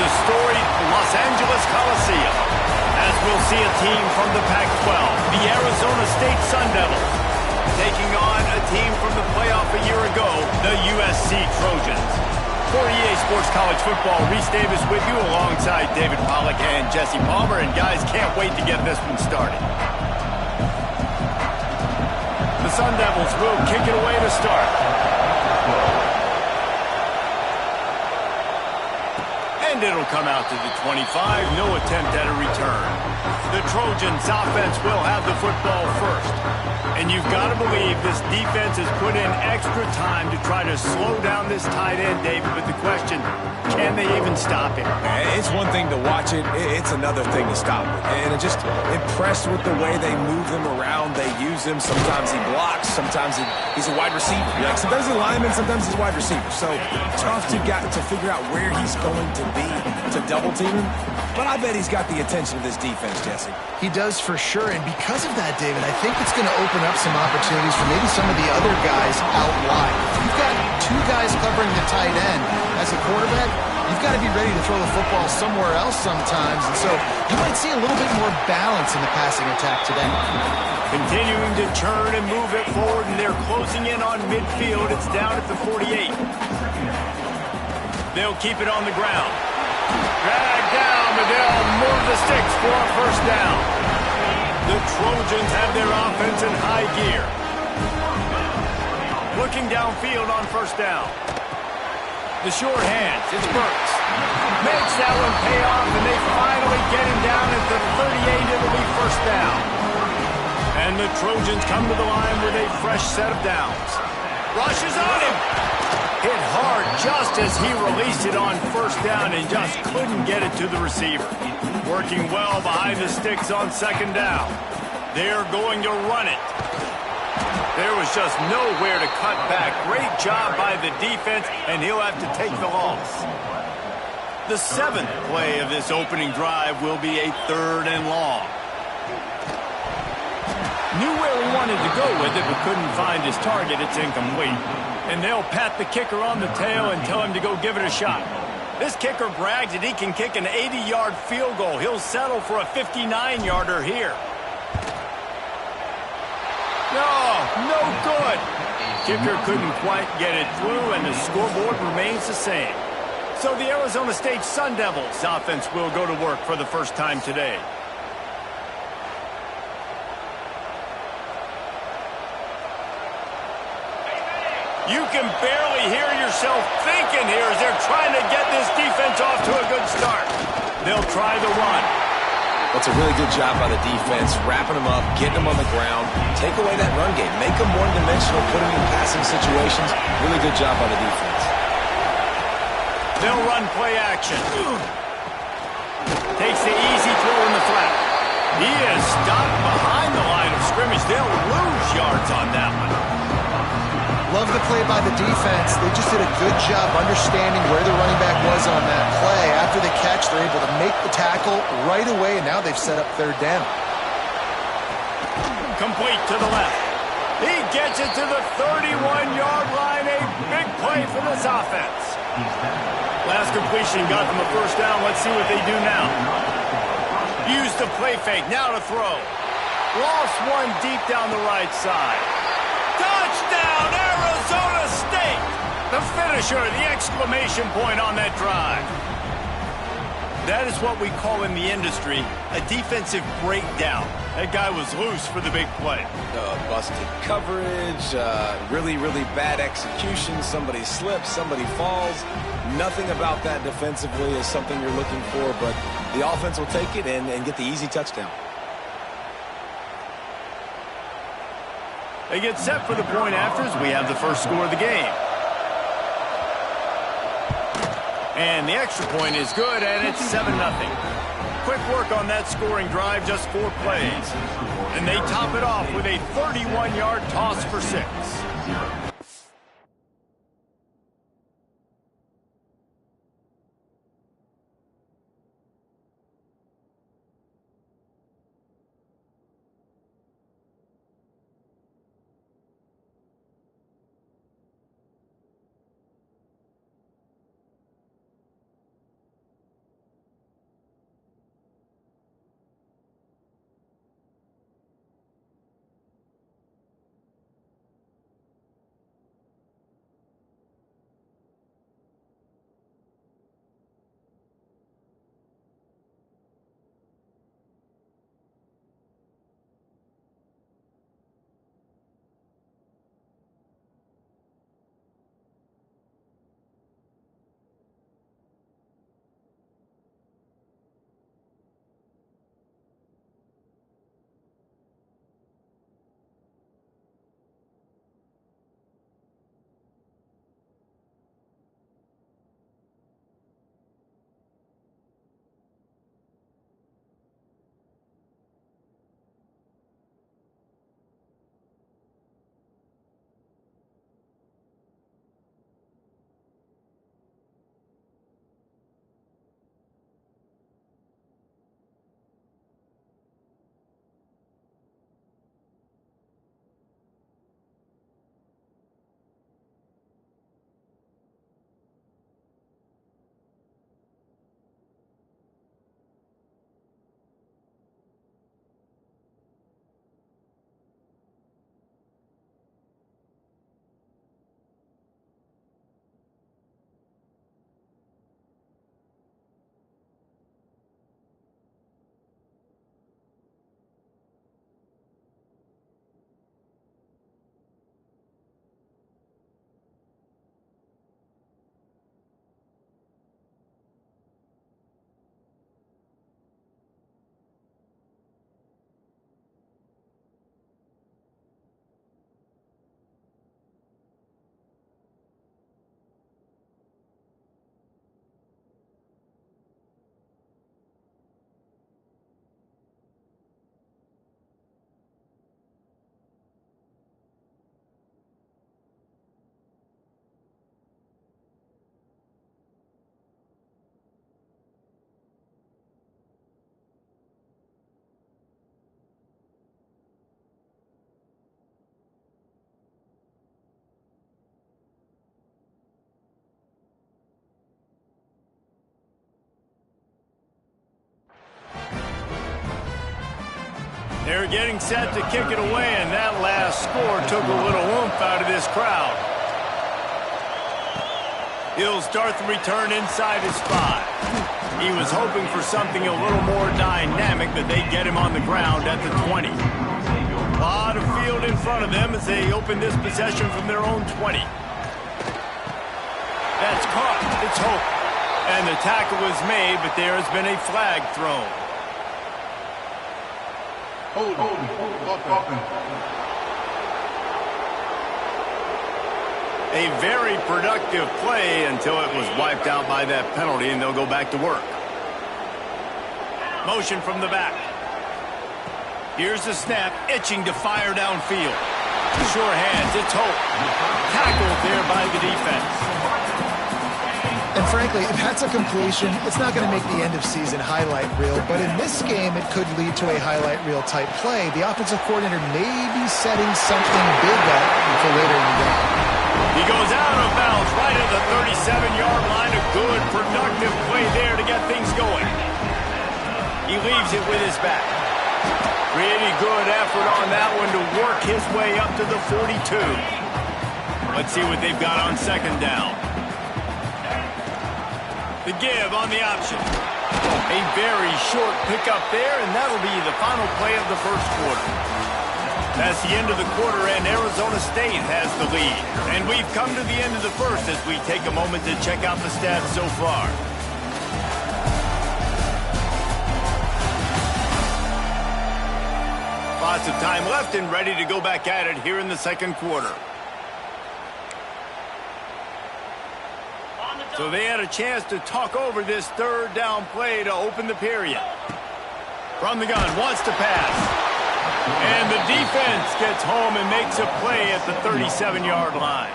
the storied Los Angeles Coliseum, as we'll see a team from the Pac-12, the Arizona State Sun Devils, taking on a team from the playoff a year ago, the USC Trojans. For EA Sports College Football, Reese Davis with you alongside David Pollack and Jesse Palmer. And guys, can't wait to get this one started. The Sun Devils will kick it away to start. And it'll come out to the 25. No attempt at a return. The Trojans offense will have the football first. And you've got to believe this defense has put in extra time to try to slow down this tight end, David. But the question, can they even stop him? It's one thing to watch it. It's another thing to stop it. And I'm just impressed with the way they move him around. They use him. Sometimes he blocks. Sometimes he's a wide receiver. Like, sometimes he's a lineman. Sometimes he's a wide receiver. So tough to figure out where he's going to be to double team him. But I bet he's got the attention of this defense, Jesse. He does for sure, and because of that, David, I think it's going to open up some opportunities for maybe some of the other guys out wide. If you've got two guys covering the tight end as a quarterback, you've got to be ready to throw the football somewhere else sometimes, and so you might see a little bit more balance in the passing attack today. Continuing to turn and move it forward, and they're closing in on midfield. It's down at the 48. They'll keep it on the ground. Drag down, but they'll move the sticks for a first down. The Trojans have their offense in high gear. Looking downfield on first down. The short hands, it's Burks. Makes that one pay off, and they finally get him down at the 38. It'll be first down. And the Trojans come to the line with a fresh set of downs. Rushes on him. Hit hard just as he released it on first down and just couldn't get it to the receiver. Working well behind the sticks on second down. They're going to run it. There was just nowhere to cut back. Great job by the defense, and he'll have to take the loss. The seventh play of this opening drive will be a 3rd and long. Knew where he wanted to go with it, but couldn't find his target. It's incomplete. And they'll pat the kicker on the tail and tell him to go give it a shot. This kicker brags that he can kick an 80-yard field goal. He'll settle for a 59-yarder here. No good. Kicker couldn't quite get it through, and the scoreboard remains the same. So the Arizona State Sun Devils offense will go to work for the first time today. You can barely hear yourself thinking here as they're trying to get this defense off to a good start. They'll try the run. That's a really good job by the defense, wrapping them up, getting them on the ground, take away that run game, make them one-dimensional, put them in passing situations. Really good job by the defense. They'll run play action. Takes the easy throw in the flat. He is stopped behind the line of scrimmage. They'll lose yards on that one. Love the play by the defense. They just did a good job understanding where the running back was on that play. After the catch, they're able to make the tackle right away, and now they've set up 3rd down. Complete to the left. He gets it to the 31-yard line. A big play for this offense. Last completion got them a first down. Let's see what they do now. Use the play fake. Now to throw. Lost one deep down the right side. Touchdown, Arizona State! The finisher, the exclamation point on that drive. That is what we call in the industry a defensive breakdown. That guy was loose for the big play. Busted coverage, really bad execution. Somebody slips, somebody falls. Nothing about that defensively is something you're looking for, but the offense will take it and get the easy touchdown. They get set for the point afters. We have the first score of the game. And the extra point is good, and it's 7-0. Quick work on that scoring drive, just 4 plays. And they top it off with a 31-yard toss for 6. They're getting set to kick it away, and that last score took a little oomph out of this crowd. He'll start the return inside his 5. He was hoping for something a little more dynamic, but they get him on the ground at the 20. A lot of field in front of them as they open this possession from their own 20. That's caught. It's Hope. And the tackle was made, but there has been a flag thrown. A very productive play until it was wiped out by that penalty, and they'll go back to work. Motion from the back. Here's the snap, itching to fire downfield. Sure hands, it's Hope. Tackled there by the defense. And frankly, if that's a completion, it's not going to make the end-of-season highlight reel. But in this game, it could lead to a highlight reel type play. The offensive coordinator may be setting something big up for later in the game. He goes out of bounds right at the 37-yard line. A good, productive play there to get things going. He leaves it with his back. Pretty good effort on that one to work his way up to the 42. Let's see what they've got on second down. The give on the option. A very short pickup there, and that'll be the final play of the first quarter. That's the end of the quarter, and Arizona State has the lead. And we've come to the end of the first as we take a moment to check out the stats so far. Lots of time left and ready to go back at it here in the second quarter. So they had a chance to talk over this third down play to open the period. From the gun, wants to pass. And the defense gets home and makes a play at the 37-yard line.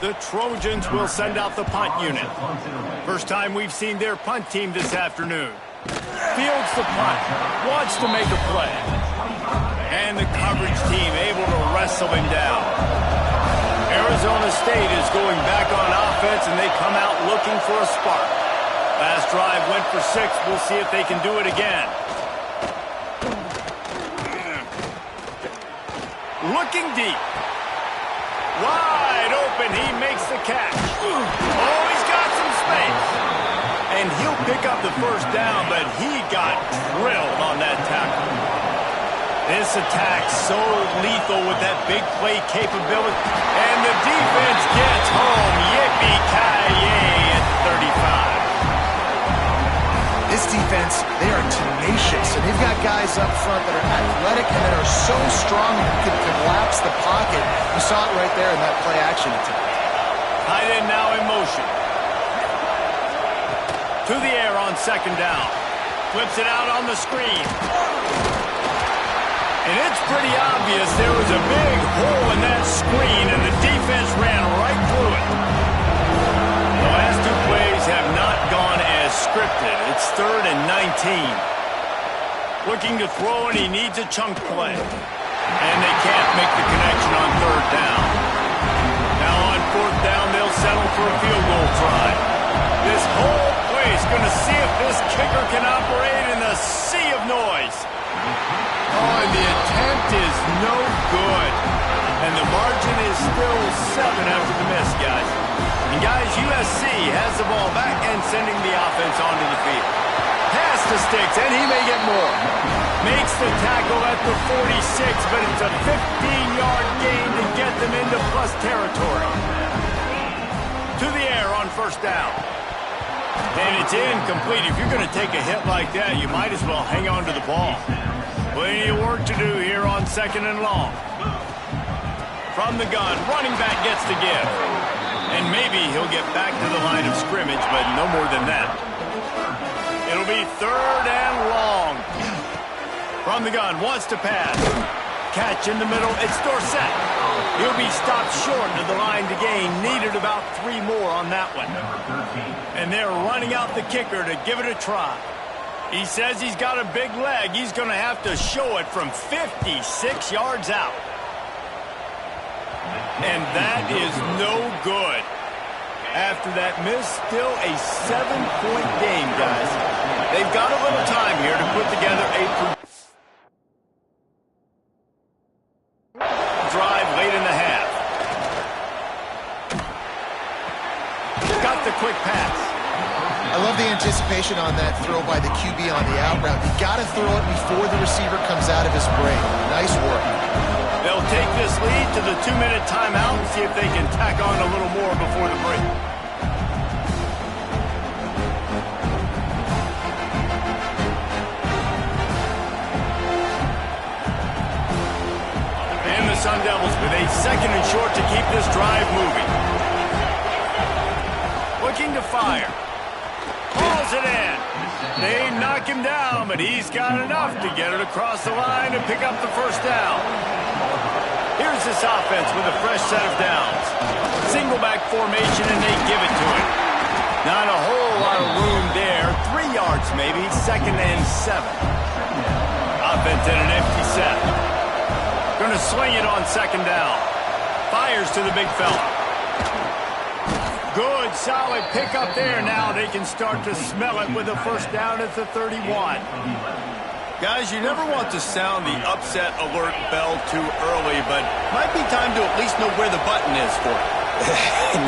The Trojans will send out the punt unit. First time we've seen their punt team this afternoon. Fields the punt, wants to make a play. And the coverage team able to wrestle him down. Arizona State is going back on offense, and they come out looking for a spark. Last drive went for 6. We'll see if they can do it again. Looking deep. Wide open. He makes the catch. Oh, he's got some space. And he'll pick up the first down, but he got drilled on that tackle. This attack so lethal with that big play capability. And the defense gets home. Yippee-ki-yay at 35. This defense, they are tenacious, and they've got guys up front that are athletic and that are so strong and can collapse the pocket. You saw it right there in that play action attempt. Tight end now in motion. To the air on second down. Flips it out on the screen. And it's pretty obvious there was a big hole in that screen, and the defense ran right through it. The last two plays have not gone as scripted. It's 3rd and 19. Looking to throw, and he needs a chunk play. And they can't make the connection on 3rd down. Now on 4th down, they'll settle for a field goal try. This whole play is going to see if this kicker can operate in the sea of noise. Oh, and the attempt is no good. And the margin is still 7 after the miss, guys. And guys, USC has the ball back and sending the offense onto the field. Pass to Sticks, and he may get more. Makes the tackle at the 46, but it's a 15-yard gain to get them into plus territory. To the air on first down. And it's incomplete. If you're going to take a hit like that, you might as well hang on to the ball. Plenty of work to do here on 2nd and long. From the gun, running back gets the give. And maybe he'll get back to the line of scrimmage, but no more than that. It'll be 3rd and long. From the gun, wants to pass. Catch in the middle, it's Dorsett. He'll be stopped short of the line to gain. Needed about 3 more on that one. And they're running out the kicker to give it a try. He says he's got a big leg. He's going to have to show it from 56 yards out. And that is no good. After that miss, still a 7-point game, guys. They've got a little time here to put together a quick pass. I love the anticipation on that throw by the QB on the out route. You got to throw it before the receiver comes out of his break. Nice work. They'll take this lead to the 2-minute timeout and see if they can tack on a little more before the break. And the Sun Devils with a 2nd and short to keep this drive moving. Looking to fire. Hauls it in. They knock him down, but he's got enough to get it across the line and pick up the first down. Here's this offense with a fresh set of downs. Single back formation, and they give it to him. Not a whole lot of room there. 3 yards maybe, 2nd and 7. Offense in an empty set. Going to swing it on 2nd down. Fires to the big fella. Good, solid pickup there. Now they can start to smell it with a first down at the 31. Guys, you never want to sound the upset alert bell too early, but might be time to at least know where the button is for it.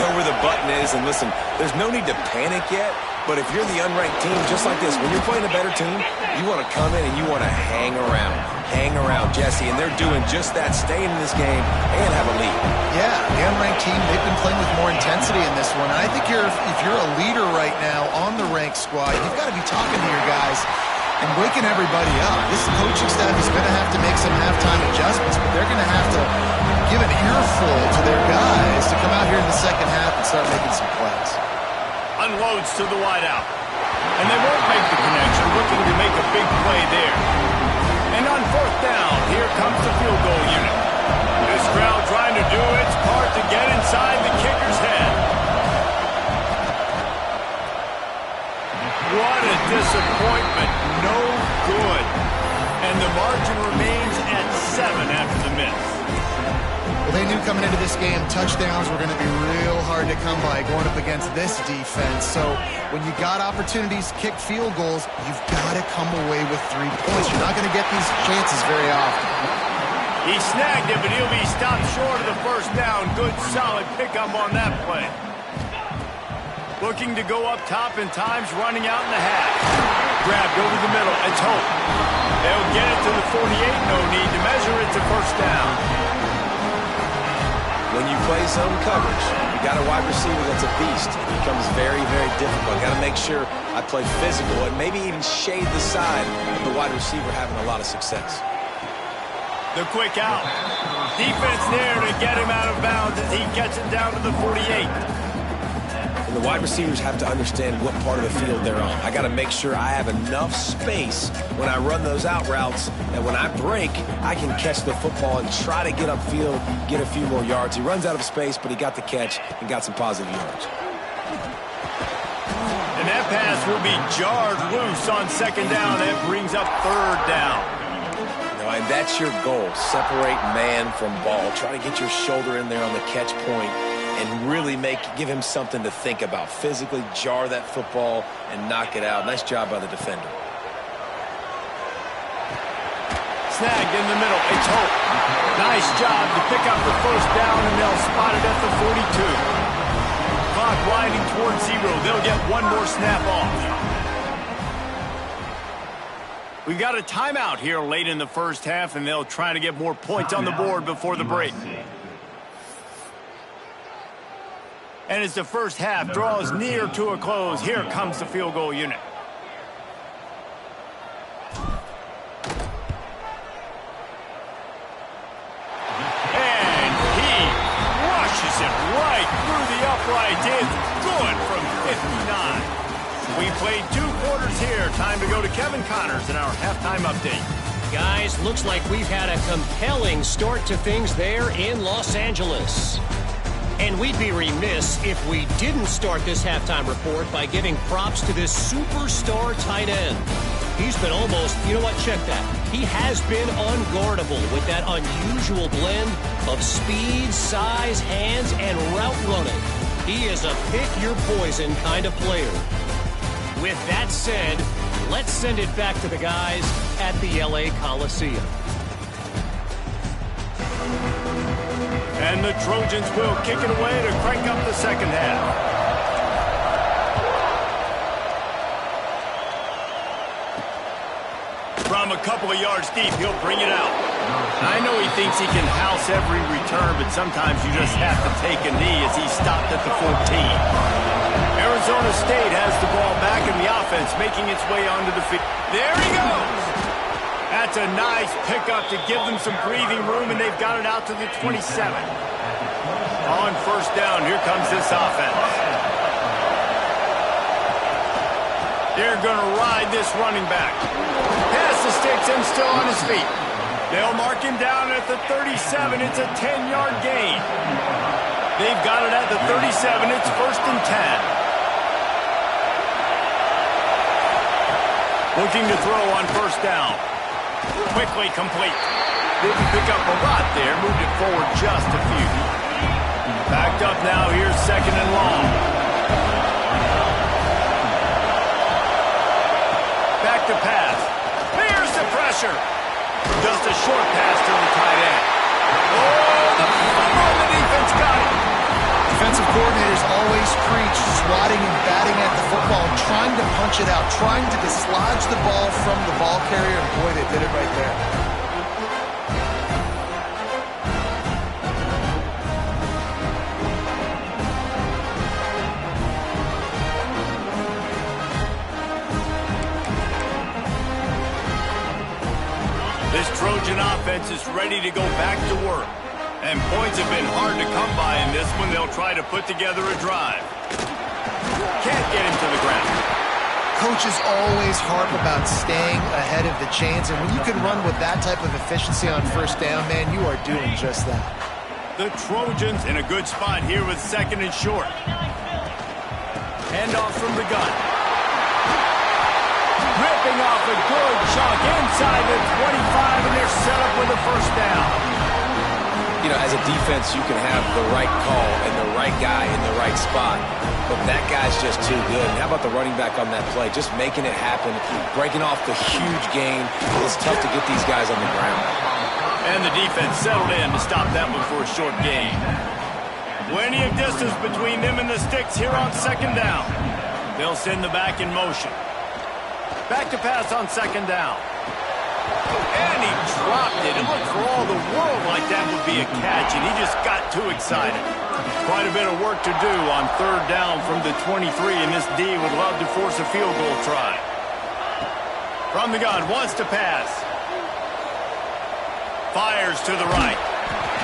Know where the button is, and listen, there's no need to panic yet, but if you're the unranked team, just like this, when you're playing a better team, you want to come in and you want to hang around. Hang around, Jesse, and they're doing just that, staying in this game and have a lead. Yeah, the unranked team, they've been playing with more intensity in this one. And I think if you're a leader right now on the ranked squad, you've got to be talking to your guys and waking everybody up. This coaching staff is going to have to make some halftime adjustments, but they're going to have to give an earful to their guys to come out here in the second half and start making some plays. Unloads to the wideout. And they won't make the connection, looking to make a big play there. And on 4th down, here comes the field goal unit. This crowd trying to do its part to get inside the kicker's head. What a disappointment. No good. And the margin remains at 7 after the miss. Well, they knew coming into this game, touchdowns were going to be real hard to come by going up against this defense. So when you got opportunities to kick field goals, you've got to come away with 3 points. You're not going to get these chances very often. He snagged it, but he'll be stopped short of the first down. Good, solid pickup on that play. Looking to go up top in times, running out in the half. Grabbed over the middle. It's Hope. They'll get it to the 48. No need to measure it to first down. When you play zone coverage, you got a wide receiver that's a beast. It becomes very, very difficult. Got to make sure I play physical and maybe even shade the side of the wide receiver having a lot of success. The quick out. Defense there to get him out of bounds as he gets it down to the 48. And the wide receivers have to understand what part of the field they're on. I got to make sure I have enough space when I run those out routes that when I break, I can catch the football and try to get upfield, get a few more yards. He runs out of space, but he got the catch and got some positive yards. And that pass will be jarred loose on 2nd down. That brings up 3rd down. And that's your goal. Separate man from ball. Try to get your shoulder in there on the catch point and really give him something to think about. Physically jar that football and knock it out. Nice job by the defender. Snagged in the middle. It's Hope. Nice job to pick up the first down, and they'll spot it at the 42. Clock winding towards 0. They'll get one more snap off. We've got a timeout here late in the first half, and they'll try to get more points on the board before the break. And as the first half draws near to a close, here comes the field goal unit. And he rushes it right through the upright. It's good from 59. We played 2 quarters here. Time to go to Kevin Connors in our halftime update. Guys, looks like we've had a compelling start to things there in Los Angeles. And we'd be remiss if we didn't start this halftime report by giving props to this superstar tight end. He's been almost, you know what, check that. He has been unguardable with that unusual blend of speed, size, hands, and route running. He is a pick-your-poison kind of player. With that said, let's send it back to the guys at the LA Coliseum. And the Trojans will kick it away to crank up the second half. from a couple of yards deep. He'll bring it out. I know he thinks he can house every return, but sometimes you just have to take a knee as he stopped at the 14. Arizona State has the ball back in the offense, making its way onto the field. There he goes. That's a nice pickup to give them some breathing room, and they've got it out to the 27. On first down, here comes this offense. They're going to ride this running back. Pass the sticks and still on his feet. They'll mark him down at the 37. It's a 10-yard gain. They've got it at the 37. It's 1st and 10. Looking to throw on first down. Quickly complete. Didn't pick up a lot there. Moved it forward just a few. Backed up now. Here's 2nd and long. Back to pass. There's the pressure. Just a short pass to the tight end. Oh, the fumble, the defense got it. Defensive coordinators always preach swatting and batting at the football, trying to punch it out, trying to dislodge the ball from the ball carrier, and boy, they did it right there. This Trojan offense is ready to go back to work. And points have been hard to come by in this one. They'll try to put together a drive. Can't get him to the ground. Coaches always harp about staying ahead of the chains, and when you can run with that type of efficiency on first down, man, you are doing just that. The Trojans in a good spot here with 2nd and short. Handoff from the gun. Ripping off a good chunk inside the 25, and they're set up with a first down. You know, as a defense, you can have the right call and the right guy in the right spot, but that guy's just too good. And how about the running back on that play? Just making it happen, breaking off the huge gain. It's tough to get these guys on the ground. And the defense settled in to stop that one for a short gain. Plenty of distance between them and the sticks here on 2nd down. They'll send the back in motion. Back to pass on 2nd down. And he dropped it. It looked for all the world like that would be a catch, and he just got too excited. Quite a bit of work to do on 3rd down from the 23, and this D would love to force a field goal try. From the gun, wants to pass. Fires to the right.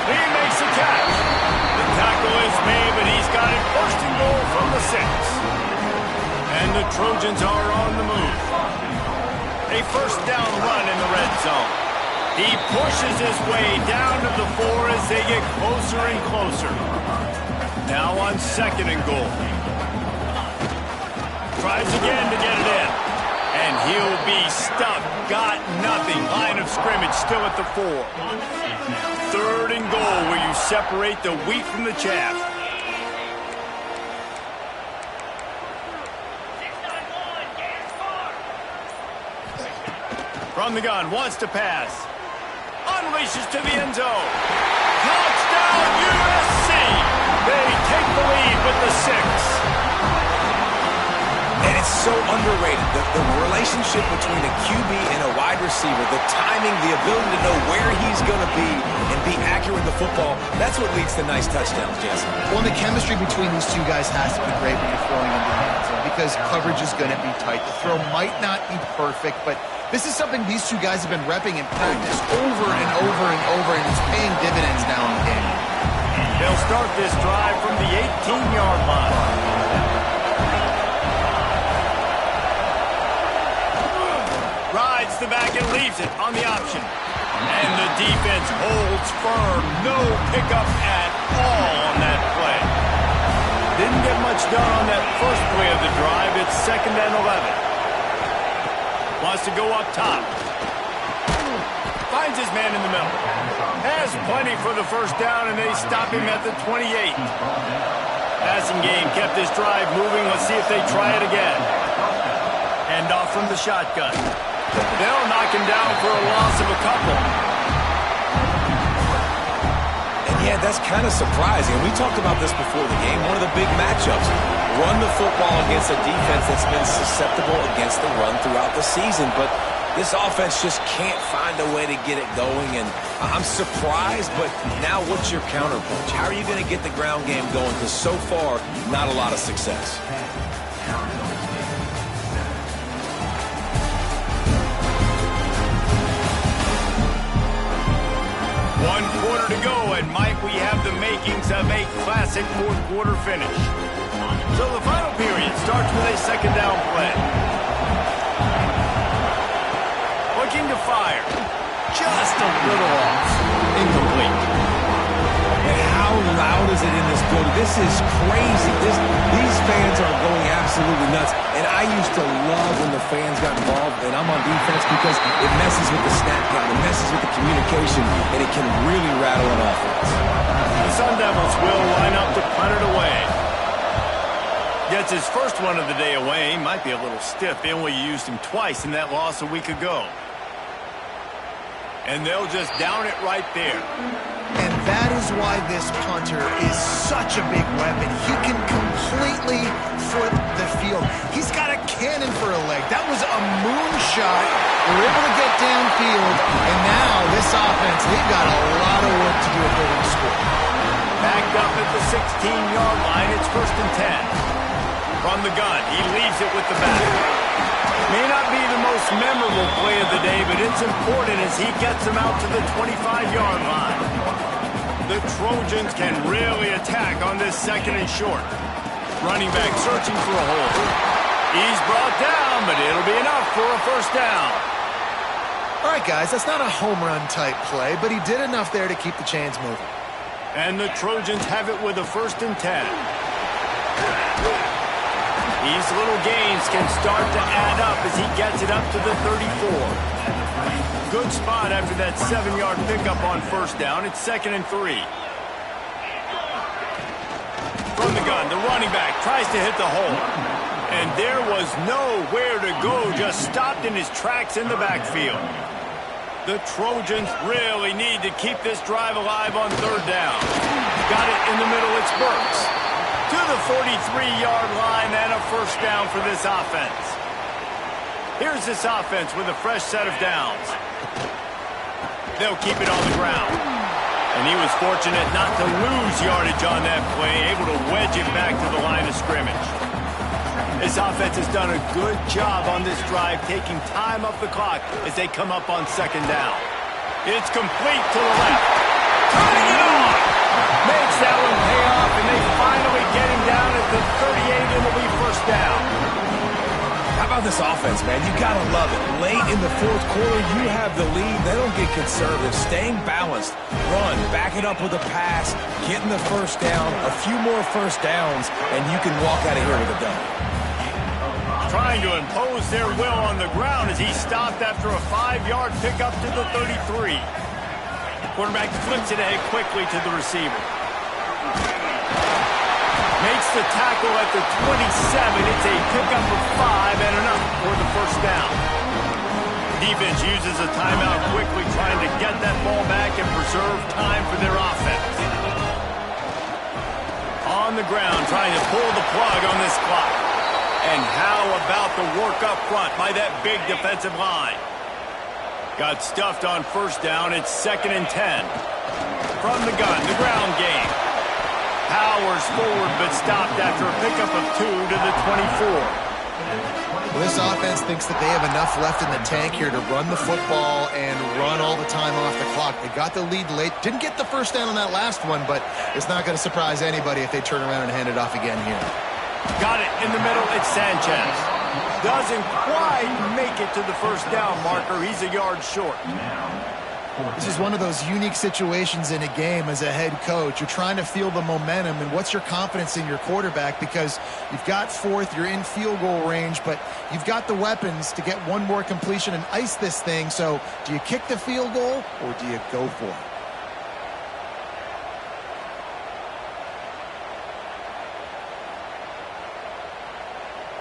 He makes a catch. The tackle is made, but he's got it 1st and goal from the 6. And the Trojans are on the move. A first down run in the red zone. He pushes his way down to the 4 as they get closer and closer. Now on 2nd and goal. Tries again to get it in. And he'll be stuck. Got nothing. Line of scrimmage still at the 4. 3rd and goal where you separate the wheat from the chaff. From the gun, wants to pass. Unleashes to the end zone. Touchdown, USC! They take the lead with the 6. And it's so underrated. The relationship between a QB and a wide receiver, the timing, the ability to know where he's going to be and be accurate with the football, that's what leads to nice touchdowns, Jesse. Well, the chemistry between these two guys has to be great when you're throwing into the end zone because coverage is going to be tight. The throw might not be perfect, but this is something these two guys have been repping in practice over and over and over, and it's paying dividends now in the game. They'll start this drive from the 18-yard line. Rides the back and leaves it on the option. And the defense holds firm. No pickup at all on that play. Didn't get much done on that first play of the drive. It's 2nd and 11. Wants to go up top. Finds his man in the middle. Has plenty for the first down, and they stop him at the 28. Passing game kept this drive moving. Let's see if they try it again. Hand off from the shotgun. They'll knock him down for a loss of a couple. And yeah, that's kind of surprising. We talked about this before the game. One of the big matchups. Run the football against a defense that's been susceptible against the run throughout the season. But This offense just can't find a way to get it going, and I'm surprised, but now what's your counterpunch? How are you going to get the ground game going? Because so far, not a lot of success. One quarter to go, and might we have the makings of a classic fourth quarter finish. So the final period starts with a second down play. Looking to fire. Just a little off. Incomplete. And how loud is it in this building? This is crazy. These fans are going absolutely nuts. And I used to love when the fans got involved, and I'm on defense because it messes with the snap count, it messes with the communication, and it can really rattle an offense. The Sun Devils will line up to punt it away. Gets his first one of the day away. Might be a little stiff, being we used him twice in that loss a week ago. And they'll just down it right there. And that is why this punter is such a big weapon. He can completely flip the field. He's got a cannon for a leg. That was a moonshot. They're able to get downfield. And now this offense, they've got a lot of work to do if they're going to score. Backed up at the 16-yard line. It's 1st and 10. From the gun, he leaves it with the back. May not be the most memorable play of the day, but it's important as he gets him out to the 25-yard line. The Trojans can really attack on this second and short. Running back searching for a hole. He's brought down, but it'll be enough for a first down. All right, guys, that's not a home run type play, but he did enough there to keep the chains moving. And the Trojans have it with a 1st and 10. These little gains can start to add up as he gets it up to the 34. Good spot after that 7-yard pickup on first down. It's 2nd and 3. From the gun, the running back tries to hit the hole. And there was nowhere to go, just stopped in his tracks in the backfield. The Trojans really need to keep this drive alive on 3rd down. Got it in the middle, it's Burks. To the 43-yard line and a first down for this offense. Here's this offense with a fresh set of downs. They'll keep it on the ground. And he was fortunate not to lose yardage on that play, able to wedge it back to the line of scrimmage. This offense has done a good job on this drive, taking time off the clock as they come up on 2nd down. It's complete to the left. Turning it on! Makes that one pay off, and they finally get him down at the 38, and it'll be first down. How about this offense, man? You gotta love it. Late in the 4th quarter, you have the lead. They don't get conservative. Staying balanced. Run. Back it up with a pass. Getting the first down. A few more first downs, and you can walk out of here with a dub. Trying to impose their will on the ground as he stopped after a 5-yard pickup to the 33. Quarterback flips it ahead quickly to the receiver. Makes the tackle at the 27. It's a pickup of 5 and enough for the first down. Defense uses a timeout quickly, trying to get that ball back and preserve time for their offense. On the ground, trying to pull the plug on this clock. And how about the work up front by that big defensive line? Got stuffed on first down. It's 2nd and 10. From the gun, the ground game. Powers forward, but stopped after a pickup of 2 to the 24. Well, this offense thinks that they have enough left in the tank here to run the football and run all the time off the clock. They got the lead late. Didn't get the first down on that last one, but it's not going to surprise anybody if they turn around and hand it off again here. Got it in the middle. It's Sanchez. Doesn't quite make it to the first down marker. He's a yard short. This is one of those unique situations in a game as a head coach. You're trying to feel the momentum, and what's your confidence in your quarterback? Because you've got 4th, you're in field goal range, but you've got the weapons to get one more completion and ice this thing. So do you kick the field goal or do you go for it?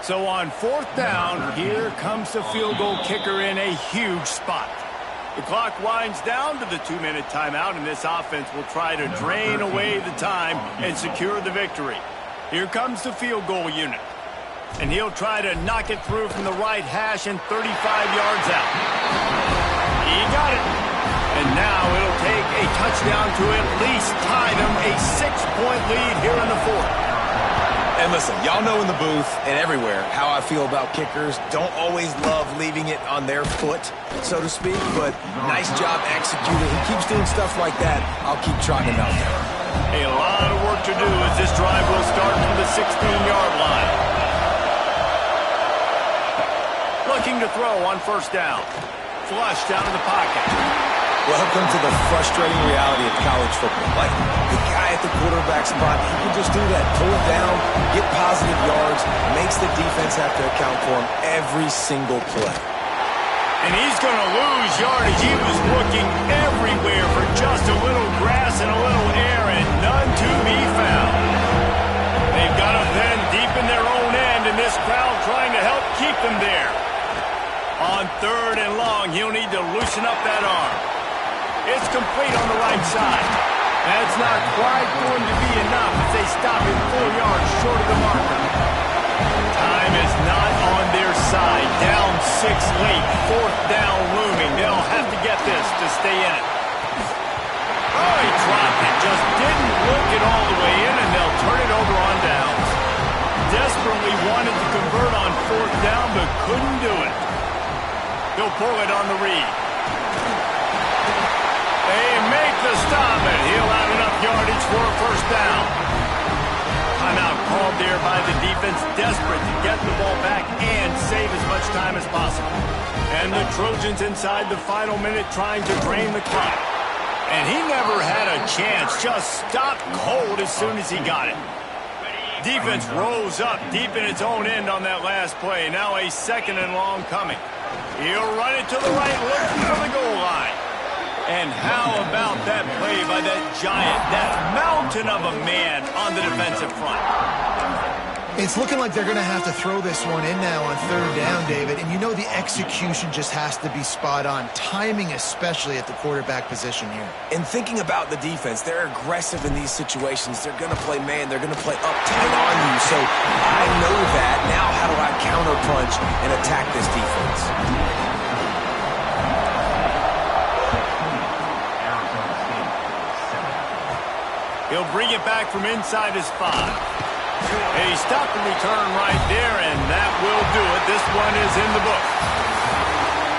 So on 4th down, here comes the field goal kicker in a huge spot. The clock winds down to the 2-minute timeout, and this offense will try to drain away the time and secure the victory. Here comes the field goal unit. And he'll try to knock it through from the right hash and 35 yards out. He got it. And now it'll take a touchdown to at least tie them a 6-point lead here in the fourth. And listen, y'all know in the booth and everywhere how I feel about kickers. Don't always love leaving it on their foot, so to speak, but nice job executing. He keeps doing stuff like that. I'll keep trotting him out there. A lot of work to do as this drive will start from the 16-yard line. Looking to throw on first down. Flush down in the pocket. Welcome to the frustrating reality of college football. Like, the guy at the quarterback spot, he can just do that. Pull it down, get positive yards, makes the defense have to account for him every single play. And he's going to lose yardage. He was looking everywhere for just a little grass and a little air, and none to be found. They've got him then deep in their own end, and this crowd trying to help keep them there. On third and long, he'll need to loosen up that arm. It's complete on the right side. That's not quite going to be enough as they stop him 4 yards short of the marker. Time is not on their side. Down 6 late. Fourth down looming. They'll have to get this to stay in it. Oh, he dropped it. Just didn't look it all the way in, and they'll turn it over on downs. Desperately wanted to convert on fourth down, but couldn't do it. He'll pull it on the read. They make the stop, and he'll have enough yardage for a first down. Timeout called there by the defense, desperate to get the ball back and save as much time as possible. And the Trojans inside the final minute trying to drain the clock. And he never had a chance, just stopped cold as soon as he got it. Defense rose up deep in its own end on that last play. Now a second and long coming. He'll run it to the right, looking for the goal line. And how about that play by that giant, that mountain of a man on the defensive front? It's looking like they're going to have to throw this one in now on third down, David. And you know the execution just has to be spot on. Timing especially at the quarterback position here. And thinking about the defense, they're aggressive in these situations. They're going to play man. They're going to play up tight on you. So I know that. Now how do I counterpunch and attack this defense? He'll bring it back from inside his 5. A stop and return right there, and that will do it. This one is in the book.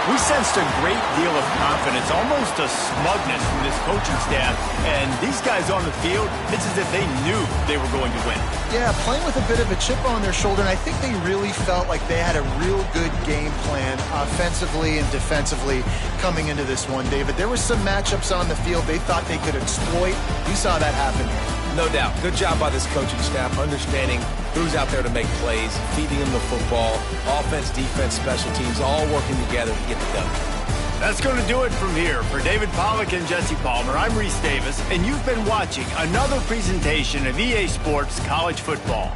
We sensed a great deal of confidence, almost a smugness from this coaching staff. And these guys on the field, it's as if they knew they were going to win. Yeah, playing with a bit of a chip on their shoulder, and I think they really felt like they had a real good game plan offensively and defensively coming into this one, David. There were some matchups on the field they thought they could exploit. We saw that happen. No doubt. Good job by this coaching staff, understanding who's out there to make plays, feeding them the football, offense, defense, special teams, all working together to get it done. That's going to do it from here. For David Pollack and Jesse Palmer, I'm Reese Davis, and you've been watching another presentation of EA Sports College Football.